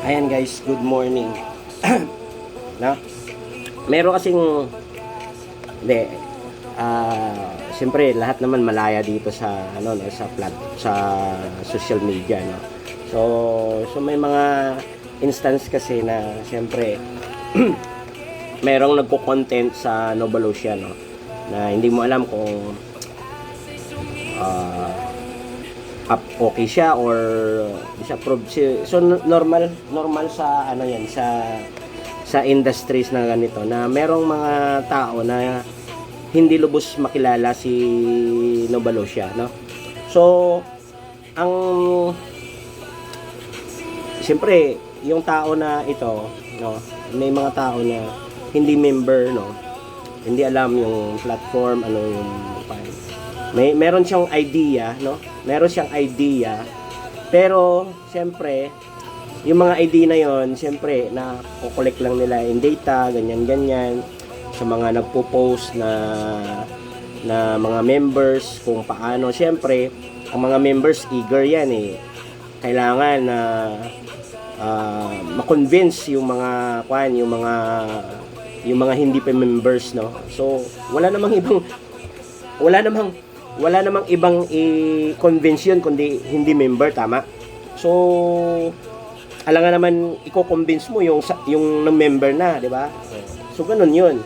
Ayan guys, good morning. No? Meron kasing hindi siyempre lahat naman malaya dito sa sa social media, no. So may mga instance kasi na siyempre merong nagko-content sa Novalosia, no, na hindi mo alam kung okay siya or di siya prove. So normal sa yan sa industries na ganito na merong mga tao na hindi lubos makilala si Novalosia, no. So ang siyempre yung tao na ito, no, may mga tao na hindi member, no, hindi alam yung platform, ano yung meron siyang idea, no? Meron siyang idea. Pero siyempre, yung mga idea na yon, siyempre na ko-collect lang nila yung data, ganyan sa mga nagpo-post na mga members kung paano. Siyempre, ang mga members eager yan eh. Kailangan na ma-convince yung mga yung mga hindi pa members, no. So, wala namang ibang i-convince yun kundi hindi member, tama? So, alangan naman i-convince mo yung member na, di ba? So, ganun yun.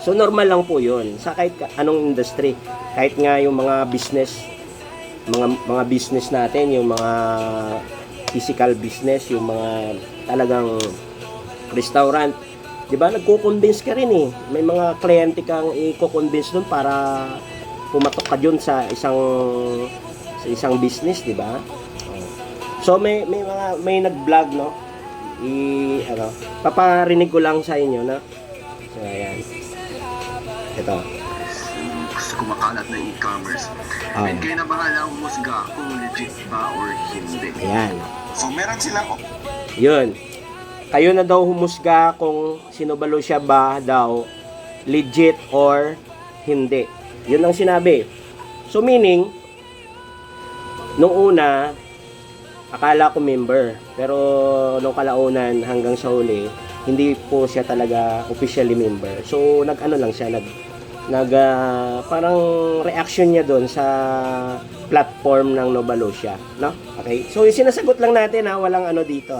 So, normal lang po yun sa kahit anong industry. Kahit nga yung mga business natin, yung mga physical business, yung mga talagang restaurant, di ba? Nagko-convince ka rin eh. May mga kliyente kang i-convince dun para pumatok ka dun sa isang business, di ba? So may nag-vlog, no? Paparinig ko lang sa inyo, na. So ayan. Ito. Kumakalat na e-commerce. And kayo na bahala umusga kung legit ba or hindi. Ayan. So meron silang Yun. Kayo na daw humusga kung si Novalosia ba daw legit or hindi. Yun ang sinabi. So meaning, nung una, akala ko member. Pero nung kalaunan hanggang sa huli, hindi po siya talaga officially member. So nag-ano lang siya, parang reaction niya doon sa platform ng Novalosia, no? Okay? So sinasagot lang natin, walang ano dito,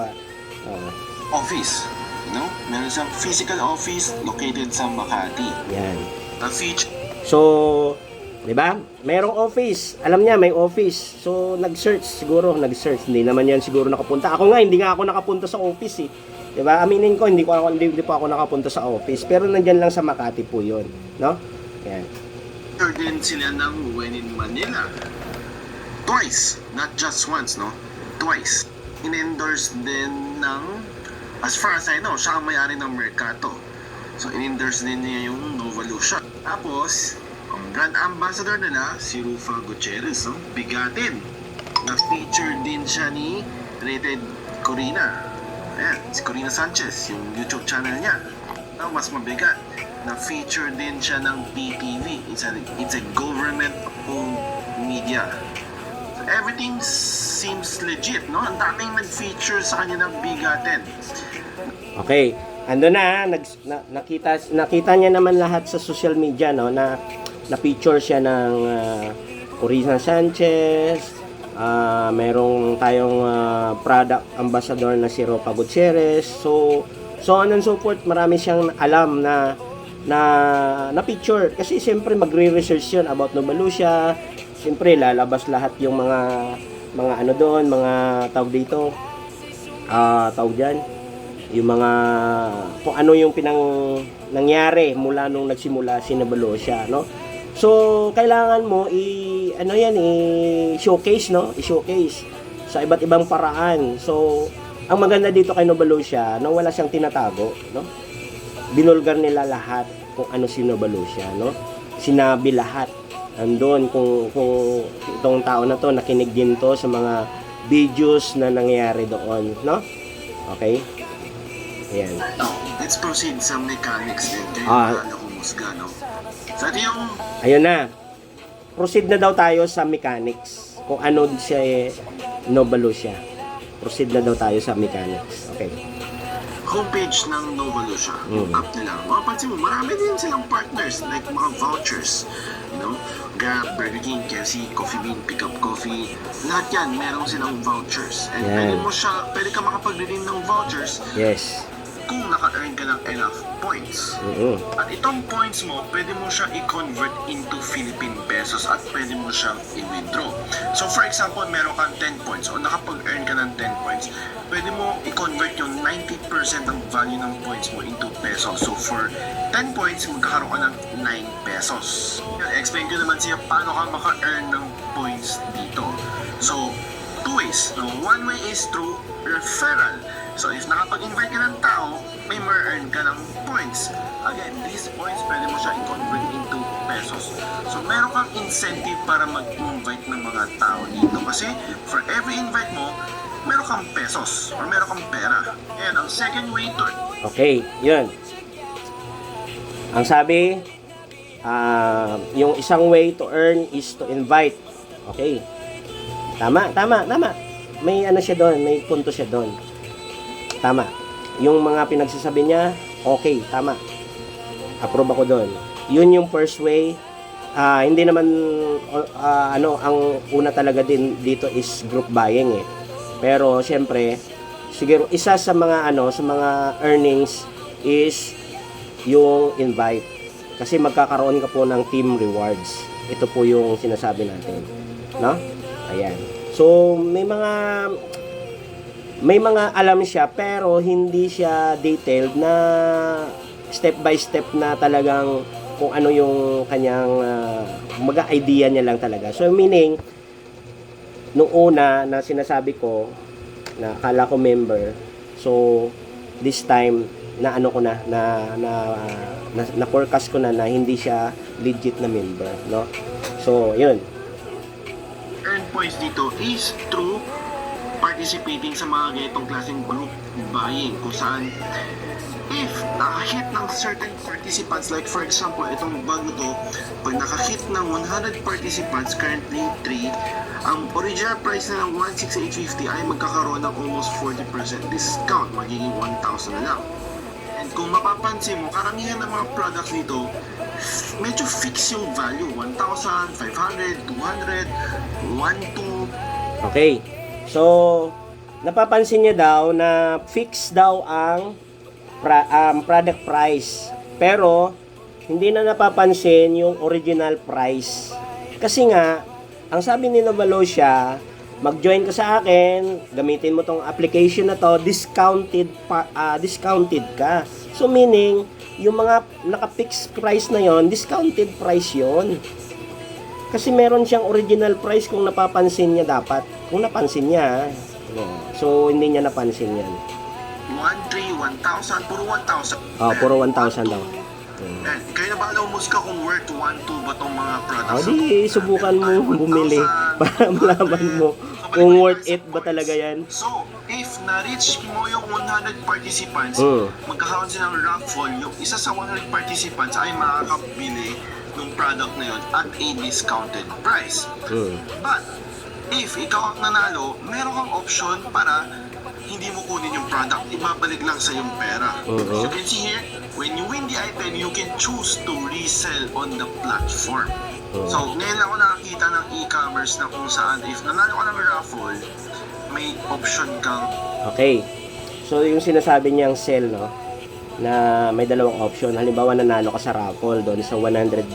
office. No? Meron siyang physical office located sa Makati. Yan. The feature So, 'di ba? Merong office. Alam niya may office. So, nag-search. Hindi naman 'yan siguro nakapunta. Ako nga hindi nga ako nakapunta sa office eh. 'Di ba? Aminin ko hindi po ako nakapunta sa office, pero nandiyan lang sa Makati po 'yon, no? Yan. din sila ng When in Manila. Twice, not just once, no? Twice. In-endorse din ng, as far as I know, siya ang may-ari ng Mercato. So, in-endorse din niya yung Novalosia. Tapos, ang brand ambassador nila, si Rufa Gutierrez, no? Bigatin. Na-feature din siya ni Rated Corina. Ayan, si Corina Sanchez, yung YouTube channel niya. Ang mas mabigat, na-feature din siya ng PTV. It's a government-owned media. So, everything seems legit, no? Ang daming nag-feature sa kanya ng Bigatin. Okay. Ando na, nakita niya naman lahat sa social media, no, na na-feature siya ng Corina Sanchez, merong tayong product ambassador na si Rufa Gutierrez. So on and so forth, marami siyang alam na picture kasi siyempre magre-research yun about Novalosia. Siyempre lalabas lahat yung mga ano doon, mga tawag dito, tawag diyan, yung mga kung ano yung nangyari mula nung nagsimula si Novalosia, no? So kailangan mo i-showcase, no? I-showcase sa iba't ibang paraan. So ang maganda dito kay Novalosia, no, wala siyang tinatago, no? Binulgar nila lahat kung ano si Novalosia, no? Sinabi lahat. Andun kung itong tao na to nakinig din to sa mga videos na nangyayari doon, no? Okay? Ayan. Let's proceed sa mechanics din. Kayo na humusga, no? So ito yung... Ayun na. Proceed na daw tayo sa mechanics. Kung ano siya Novalosia. proceed na daw tayo sa mechanics. Okay. Homepage ng Novalucia, yung app nila. Mapapansin mo, marami din silang partners, like mga vouchers. You know, Grab, Burger King, KFC, Coffee Bean, Pick Up Coffee. Lahat yan, meron silang vouchers. And Yan. pwede ka makapag-redeem ng vouchers Yes. kung naka-earn ka ng enough points. At itong points mo, pwede mo siya i-convert into Philippine pesos at pwede mo siyang i-withdraw. So for example, meron kang 10 points o nakapag-earn ka ng 10 points, pwede mo i-convert yung 90% ng value ng points mo into pesos. So for 10 points, magkakaroon ka ng 9 pesos. Explain ko naman siya paano ka maka-earn ng points dito. So, two ways. No? One way is through referral. So if nakapag-invite ka ng tao, may ma-earn ka ng points. Again, these points pwede mo siya i-convert into pesos. So meron kang incentive para mag-invite ng mga tao dito. Kasi for every invite mo, meron kang pesos or meron kang pera. And ang second way to... Okay, yun. Ang sabi, yung isang way to earn is to invite. Okay. Tama. May ano siya doon, may punto siya doon. Tama. Yung mga pinagsasabi niya, okay, tama. Approve ako doon. Yun yung first way. Hindi naman ang una talaga din dito is group buying eh. Pero siyempre, siguro isa sa mga sa mga earnings is yung invite. Kasi magkakaroon ka po ng team rewards. Ito po yung sinasabi natin, no? Ayan. So, may mga alam siya pero hindi siya detailed na step by step na talagang kung ano yung kanyang idea niya lang talaga. So meaning nung una na sinasabi ko na akala ko member, so this time na ano ko na forecast ko na hindi siya legit na member, no? So yun. Earn points dito is through participating sa mga ganitong klaseng group buying kung saan if nakahit ng certain participants, like for example itong bag na to, pag nakahit ng 100 participants, currently 3, ang original price na ng 16850 ay magkakaroon ng almost 40% discount, magiging 1,000 na lang. And kung mapapansin mo, karamihan ng mga products dito medyo fix yung value, 1,000, 500, 200, 1,200. Okay. So, napapansin niya daw na fix daw ang product price. Pero, hindi na napapansin yung original price. Kasi nga, ang sabi ni Novalucia, mag-join ka sa akin, gamitin mo tong application na to, discounted ka. So, meaning, yung mga naka-fix price na yon, discounted price yon. Kasi meron siyang original price kung napapansin niya dapat. Kung napansin niya. So, hindi niya napansin yan. 1,300, 1,000, puro 1,000. Puro 1,000 daw. Kaya na ba umus ka kung worth 1,200 ba tong mga products? Di, subukan mo bumili para malaman mo kung worth it ba talaga yan. So, if na-reach mo yung 100 participants, magkakaroon silang raffle, yung isa sa 100 participants ay makakabili ng product na yun at a discounted price. But, if ikaw ang nanalo, meron kang option para hindi mo kunin yung product, ibabalik lang sa yung pera. As you can see here, when you win the item, you can choose to resell on the platform. So, ngayon lang ako nakakita ng e-commerce na kung saan if nanalo ka ng raffle, may option kang... Okay. So, yung sinasabi niyang sell, no? Na may dalawang option. Halimbawa, nanalo ka sa raffle doon sa 100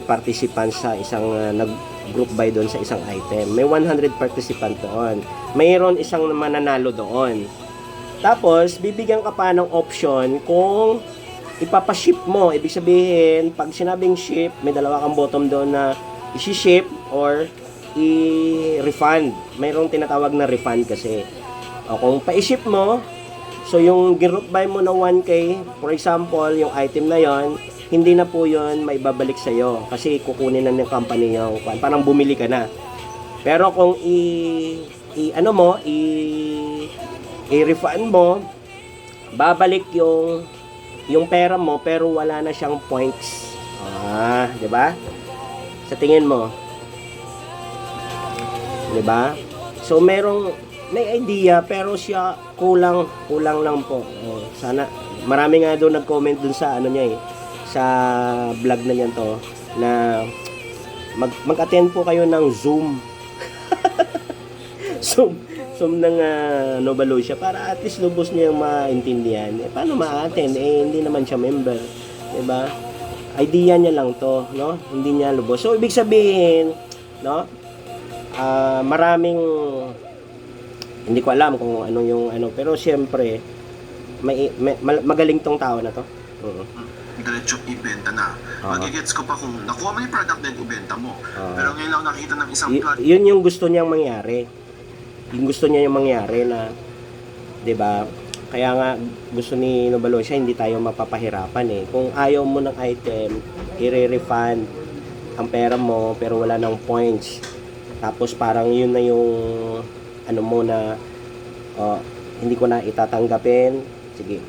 participants sa isang nag-group buy doon sa isang item. May 100 participant doon. Mayroon isang mananalo doon. Tapos, bibigyan ka pa ng option kung ipapaship mo. Ibig sabihin, pag sinabing ship, may dalawa kang bottom doon na isi-ship or i-refund. Mayroong tinatawag na refund kasi. O, kung pa-ship mo, so yung group buy mo na 1K, for example, yung item na yon, hindi na po yun may babalik sa'yo kasi kukunin na ng company yung parang bumili ka na. Pero kung i-refund mo, babalik yung pera mo pero wala na siyang points. 'Di ba? Sa tingin mo. 'Di ba? So merong may idea pero siya kulang lang po. Sana marami nga doon nag-comment dun sa ano niya sa vlog na niyan to na mag-attend po kayo ng Zoom. Zoom ng Nova Lucia para at least lubos niya maintindihan. Paano ma-attend? Hindi naman siya member, 'di ba? Idea niya lang to, no? Hindi niya lubos. So ibig sabihin, no? Maraming hindi ko alam kung ano yung ano, pero siyempre magaling tong tao na to. Diretso ibenta na. Magigets ko pa kung nakuha mo yung product din, ibenta mo. Pero ngayon lang nakita ng isang plot. Yun yung gusto niyang mangyari. Yung gusto niya yung mangyari na, 'di ba? Kaya nga gusto ni Nova Lucia hindi tayo mapapahirapan Kung ayaw mo ng item, i-refund ang pera mo pero wala nang points. Tapos parang yun na yung ano mo na hindi ko na itatanggapin. Sige.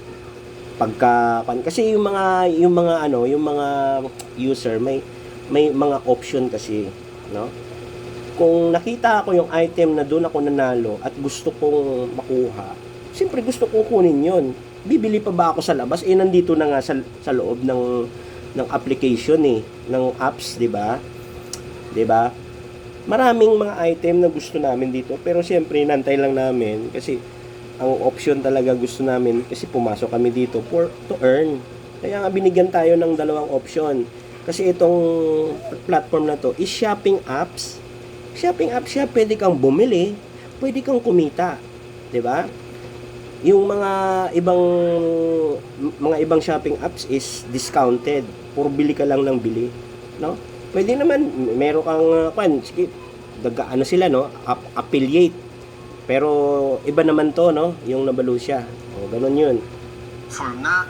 Kasi yung mga user may mga option kasi, no? Kung nakita ko yung item na doon ako nanalo at gusto kong makuha, siyempre gusto kong kunin yun. Bibili pa ba ako sa labas? Nandito na nga sa loob ng application ng apps, 'di ba? 'Di ba? Maraming mga item na gusto namin dito, pero siyempre nantay lang namin kasi ang option talaga gusto namin kasi pumasok kami dito to earn. Kaya nga binigyan tayo ng dalawang option. Kasi itong platform na to is shopping apps. Shopping apps siya, pwede kang bumili, pwede kang kumita, 'di ba? Yung mga ibang shopping apps is discounted. Puro bili ka lang ng bili, no? Pwede naman meron kang ano sila, no? Affiliate. Pero iba naman to, no? Yung Nova Lucia. Ganun yun. Form na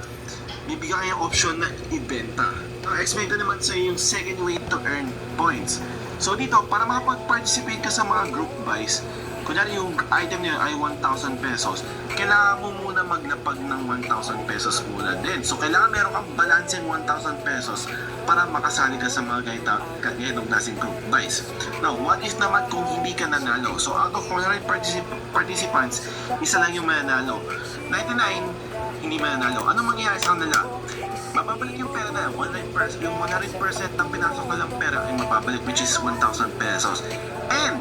bibigyan kayo option na ibenta. Explain ko naman sa yung second way to earn points. So dito, para makapag-participate ka sa mga group buys, kunyari yung item niya ay 1,000 pesos, kailangan mo muna maglapag ng 1,000 pesos muna din. So kailangan meron kang balance in 1,000 pesos para makasali ka sa mga ganitong klaseng group buys. Now, what if naman kung hindi ka nanalo? So out of 100 participants, isa lang yung mananalo. 99, hindi mananalo. Ano mangyayari sa kanila? Mababalik yung pera na 100%, yung 100% ng pinasok na lang pera ay mababalik, which is 1,000 pesos. And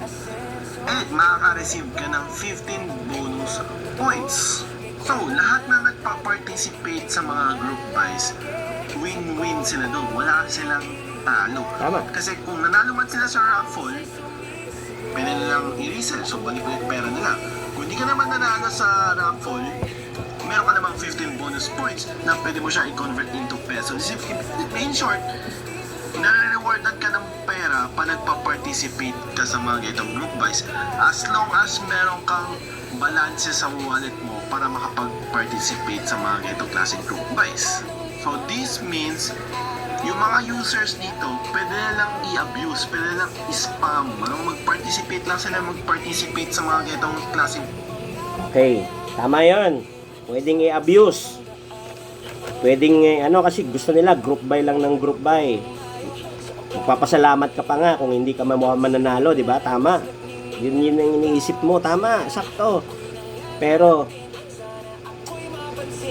makaka-receive ka ng 15 bonus points. So, lahat na nagpa-participate sa mga group buys, win-win sila doon. Wala silang talo. Tama. Kasi kung nanalo man sila sa raffle, pwede nilang i-resell. So, balik-balik pera nila. Kung hindi ka naman nanalo sa raffle, meron ka namang 15 bonus points na pwede mo siya i-convert into pesos. In short, nare-rewardan ka ng pera pa nagpa-participate ka sa mga ganitong group buys as long as meron kang balance sa wallet mo para makapag-participate sa mga ganitong klaseng group buys. So this means yung mga users dito pwede na lang i-abuse, pwede na lang i-spam. Mag-participate lang sila sa mga ganitong klaseng. Okay, tama yun. Pwedeng i-abuse. Pwedeng kasi gusto nila group buy lang ng group buy. Magpapasalamat ka pa nga kung hindi ka mananalo, di ba? Tama. Yun ang iniisip mo. Tama, sakto. Pero,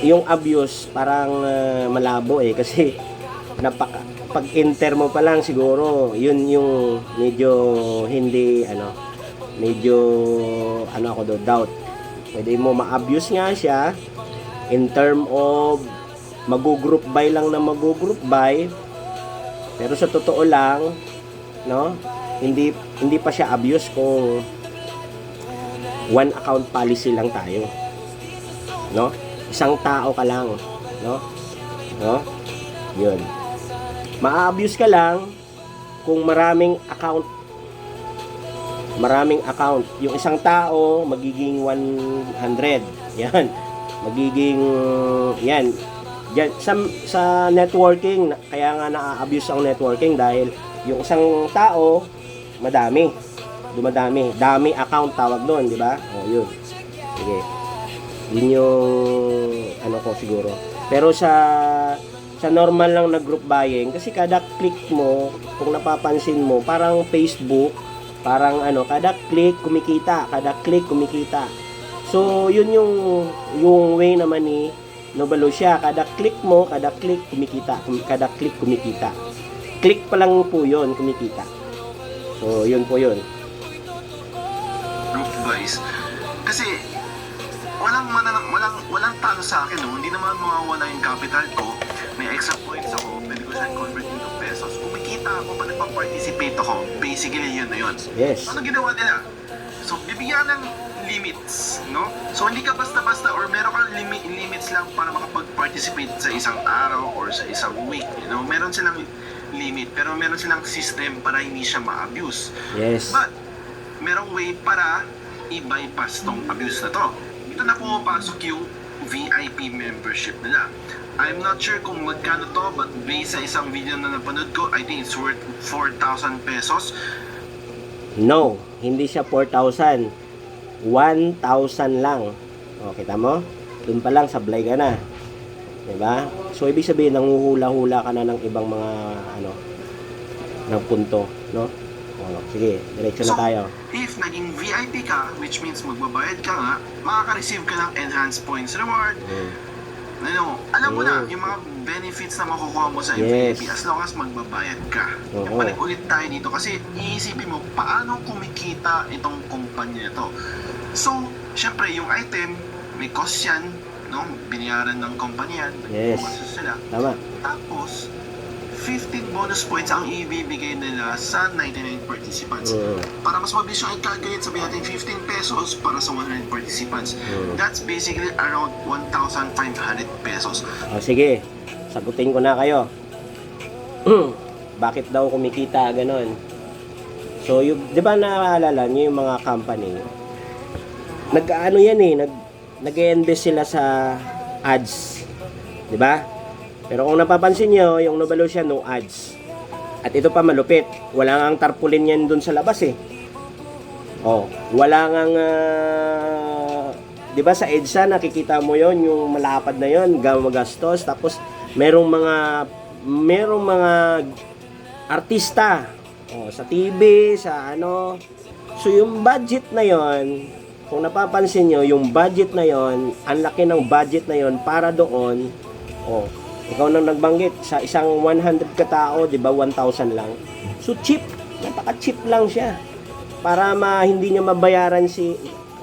yung abuse, parang malabo kasi pag-enter mo pa lang siguro, yun yung medyo hindi, ako doubt. Pwede mo ma-abuse nga siya in term of mag-group buy lang na mag-group buy. Pero sa totoo lang, no, hindi pa siya abuse kung one account policy lang tayo. No? Isang tao ka lang, no? No? 'Yun. Ma-abuse ka lang kung maraming account. Yung isang tao magiging 100. Yan. Magiging yan. Diyan, sa networking, kaya nga na-abuse ang networking dahil yung isang tao, dumadami. Dami account tawag doon, di ba? Yun. Sige. Yun yung, ko siguro. Pero sa normal lang na group buying, kasi kada click mo, kung napapansin mo, parang Facebook, Parang ano, kada click kumikita, kada click kumikita. So, yun yung way naman ni Novalucia. Kada click mo, kada click kumikita, kada click kumikita. Click pa lang po yun, kumikita. So, yun po yun. Group buys. Kasi walang talo sa akin, no? Hindi naman mawawala yung capital ko. May extra points ako, pwede ko siya convert into pesos. Kumikita ako pa nagpa-participate ako. Basically, yun na yun. Yes. Ano ginawa nila? So, bibigyan ng limits, no? So, hindi ka basta-basta or meron kang limits lang para makapag-participate sa isang araw or sa isang week, you know? Meron silang limit, pero meron silang system para hindi siya ma-abuse. Yes. But, merong way para i-bypass tong abuse na to. Dito na pumapasok yung VIP membership nila. I'm not sure kung magkano to, but based sa isang video na napanood ko, I think it's worth 4,000 pesos. No, hindi siya 4,000. 1,000 lang. O, kita mo? Doon pa lang, sablay ka na. Diba? So, ibig sabihin, nanguhula-hula ka na ng ibang mga, ng punto. No? O, sige, diretso na tayo. If naging VIP ka, which means magbabayad ka nga, makaka-receive ka ng enhanced points reward. Ano, alam mo na, yung mga benefits na makukuha mo sa Yes. VIP as long as magbabayad ka. Oo. Balik ulit tayo dito kasi iisipin mo, paano kumikita itong kumpanya ito? So, syempre, yung item, may cost yan, no? Binayaran ng kumpanya, Yes. nagpumaso sila. Tama. Tapos, 15 bonus points ang ibibigay nila sa 99 participants. Para mas mabilis yung i-calculate, sabihin natin 15 pesos para sa 100 participants. That's basically around 1,500 pesos. O, sige, sagutin ko na kayo. Bakit daw kumikita ganon? So, yung, di ba naalala nyo yung mga company, nag-ano yan nag-invest sila sa ads. Di ba? Pero kung napapansin nyo, yung Novalucia, no ads. At ito pa malupit. Wala ngang tarpaulin yan dun sa labas Oh, wala ngang, di ba sa EDSA, nakikita mo yon yung malapad na yon, magastos. Tapos, merong mga artista. Sa TV, sa ano. So, yung budget na yon, kung napapansin nyo, yung budget na yon, ang laki ng budget na yon para doon. Ikaw nang nagbanggit sa isang 100 katao, 'di ba, 1,000 lang. So cheap, napaka-cheap lang siya. Para hindi niya mabayaran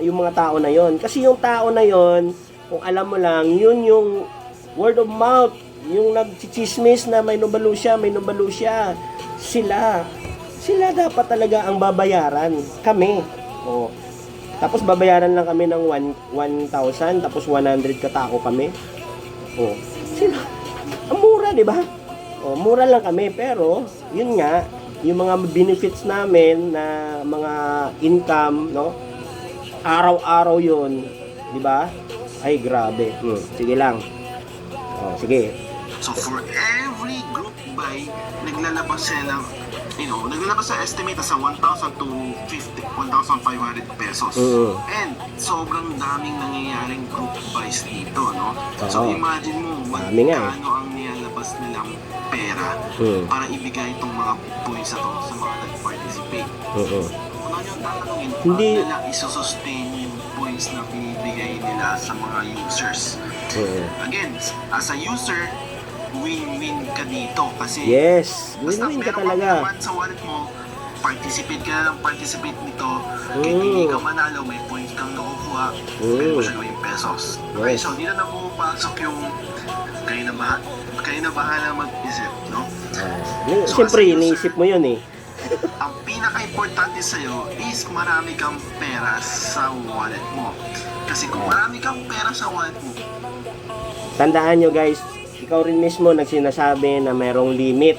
yung mga tao na 'yon. Kasi yung tao na 'yon, kung alam mo lang, yun yung word of mouth, yung nagchichismis na may Novalucia. Sila dapat talaga ang babayaran, kami. Tapos babayaran lang kami ng 1,000, tapos 100 katao kami. Sila ang mura, di ba? Mura lang kami, pero yun nga, yung mga benefits namin na mga income, no? Araw-araw yun, di ba? Ay, grabe. Sige lang. Sige. So for every group buy, naglalabas sila ng, naglalabas sa estimate sa 1,000 to 1,500 pesos. And sobrang daming nangyayaring group buys dito, no? So imagine mo, magkano ang nilalabas nilang pera para ibigay itong mga points na to sa mga nag-participate. Kung ano yung tatanungin, Hindi nila isusustain yung points na binibigay nila sa mga users. Again, as a user, win-win ka dito kasi yes, basta win-win ka meron talaga. kang sa wallet mo, participate ka na lang participate nito. Kahit hindi ka manalo, may points kang nakukuha, pwede mo siya gawin pesos. Okay, so dito na pumapasok yung kayo na bahala mag-isip, no? So, Siyempre, as a user, iniisip mo yun ang pinaka-importante sa'yo is marami kang pera sa wallet mo. Kasi kung marami kang pera sa wallet mo, Tandaan nyo guys, ikaw rin mismo nagsinasabi na merong limit.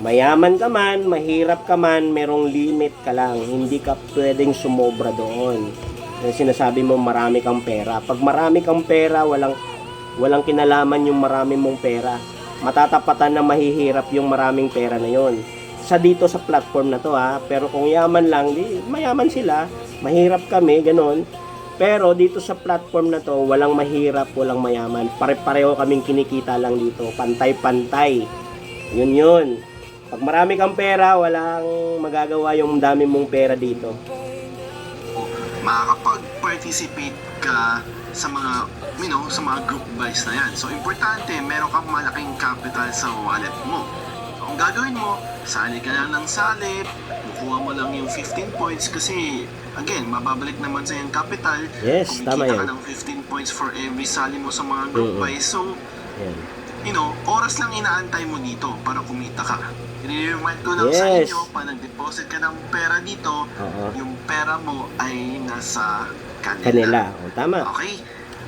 Mayaman ka man, mahirap ka man, merong limit ka lang. Hindi ka pwedeng sumobra doon. Yung sinasabi mo marami kang pera. Pag marami kang pera, walang kinalaman yung marami mong pera. Matatapatan na mahihirap yung maraming pera na yon. Sa dito sa platform na to pero kung yaman lang, di mayaman sila, mahirap kami, ganon. Pero dito sa platform na to, walang mahirap, walang mayaman. Pare-pareho kaming kinikita lang dito, pantay-pantay. Yun. Pag marami kang pera, walang magagawa yung dami mong pera dito. Makakapag-participate ka sa mga, sa mga group buys na yan. So, importante, meron kang malaking capital sa wallet mo. So, ang gagawin mo, sali ka lang ng salip, kukuha mo lang yung 15 points kasi, again, mababalik naman sa yung capital. Yes, tama Kumikita yan. ka ng 15 points for every sali mo sa mga group buys. So, Yan. oras lang inaantay mo dito para kumita ka. I-remind ko lang sa Yes. inyo, pag nag-deposit ka ng pera dito, Oo. yung pera mo ay nasa Kanila. O, tama. Okay?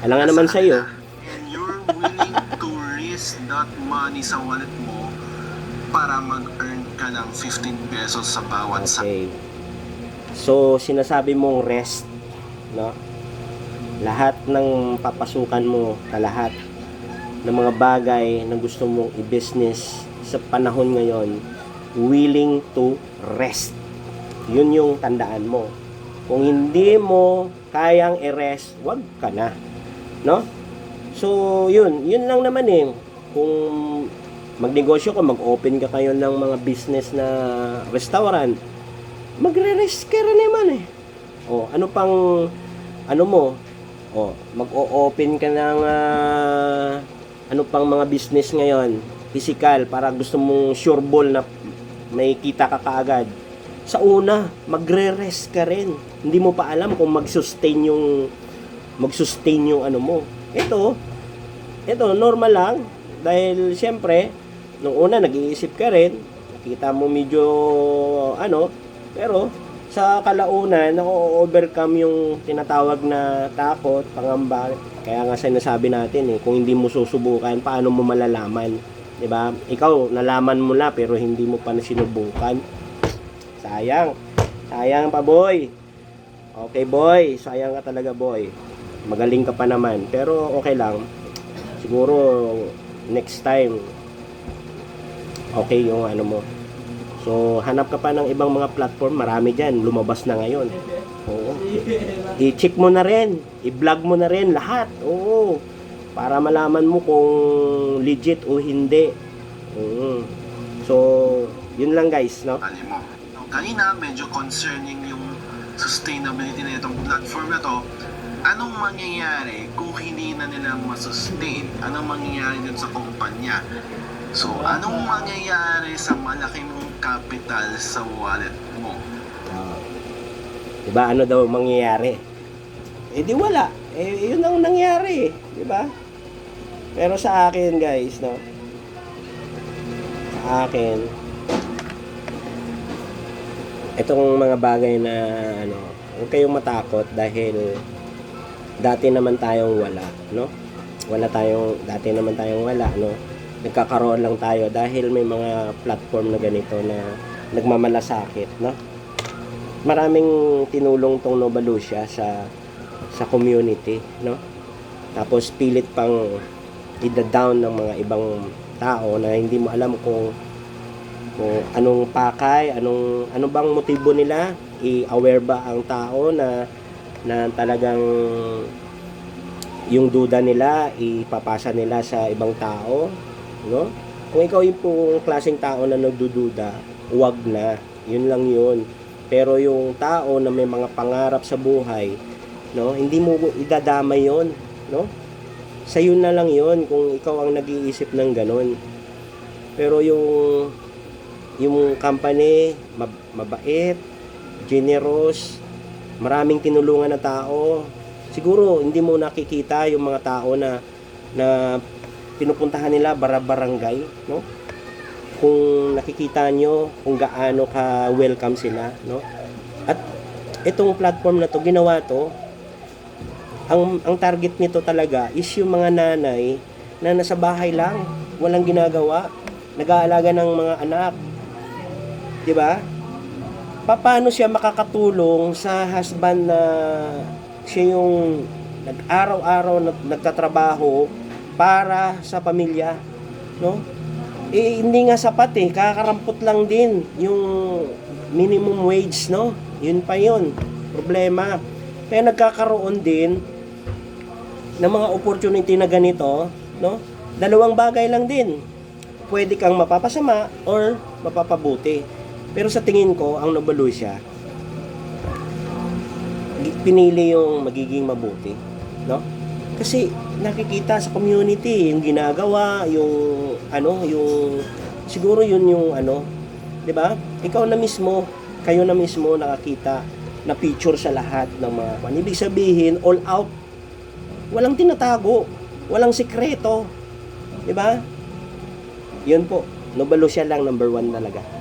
Alangan naman Nasa sa'yo. kanila. And you're willing to risk that money sa wallet mo para mag-earn ka ng 15 pesos sa bawat Okay. So, sinasabi mong rest, no? Lahat ng papasukan mo, lahat ng mga bagay na gusto mong i-business sa panahon ngayon, willing to rest. Yun yung tandaan mo. Kung hindi mo kayang i-rest, wag ka na. No? So, yun lang naman eh. Kung magnegosyo ka, mag-open ka kayo ng mga business na restaurant, magre-rest ka rin naman eh. O, ano mo? O, mag-o-open ka ng ano pang mga business ngayon, physical, para gusto mong sure ball na may kita ka kaagad. Sa una, magre-rest ka rin. Hindi mo pa alam kung mag-sustain yung ano mo. Ito, normal lang. Dahil, siyempre, nung una, nag-iisip ka rin. Nakita mo medyo, pero, sa kalaunan, na-overcome yung tinatawag na takot, pangamba. Kaya nga sinasabi natin kung hindi mo susubukan, paano mo malalaman? 'Di ba? Ikaw, nalaman mo na, pero hindi mo pa na sinubukan. Sayang pa, boy. Okay, boy. Sayang ka talaga, boy. Magaling ka pa naman. Pero okay lang. Siguro, next time, okay yung ano mo. So, hanap ka pa ng ibang mga platform. Marami dyan. Lumabas na ngayon. Oo. I-check mo na rin. I-vlog mo na rin lahat. Oo. Para malaman mo kung legit o hindi. So, yun lang guys, no? Alam mo. Kanina, medyo concerning yung sustainability na itong platform na to. Anong mangyayari kung hindi na nila masustain? Anong mangyayari dun sa kumpanya? So, anong mangyayari sa malaki mong capital sa wallet mo? Diba, ano daw mangyayari? Di wala. Yun ang nangyari. Diba? Pero sa akin, guys, no? Sa akin, itong mga bagay na, huwag kayong matakot dahil dati naman tayong wala, no? Dati naman tayong wala, no? Nagkakaroon lang tayo dahil may mga platform na ganito na nagmamalasakit, no? Maraming tinulong tong Nova Lucia sa community, no? Tapos pilit pang i-down ng mga ibang tao na hindi mo alam kung anong pakay, ano bang motibo nila, i-aware ba ang tao na talagang yung duda nila ipapasa nila sa ibang tao, no? Kung ikaw yung pong klaseng tao na nagdududa, huwag na. Yun lang yun. Pero yung tao na may mga pangarap sa buhay, no, hindi mo idadamay yon, no? Sa'yo na lang yon kung ikaw ang nag-iisip ng ganon. Pero yung company, mabait, generous, maraming tinulungan na tao. Siguro hindi mo nakikita yung mga tao na pinupuntahan nila barangay, no? Kung nakikita nyo kung gaano ka welcome sila, no? At itong platform na to, ginawa to, ang target nito talaga is yung mga nanay na nasa bahay lang, walang ginagawa, nag-aalaga ng mga anak. 'Di ba? Paano siya makakatulong sa husband na siya yung nag-araw-araw nagtatrabaho para sa pamilya, no? Hindi nga sapat kakarampot lang din yung minimum wage, no? Yun pa yun, problema. Kaya nagkakaroon din ng mga opportunity na ganito, no? Dalawang bagay lang din. pwede kang mapapasama or mapapabuti. Pero sa tingin ko, ang Novalucia, pinili yung magiging mabuti, no? Kasi nakikita sa community yung ginagawa, yung yung siguro yun yung 'di ba? Ikaw na mismo, kayo na mismo nakakita na picture sa lahat ng mga ibig sabihin, all out. Walang tinatago, walang sikreto. 'Di ba? Yun po, Novalucia lang number 1 talaga.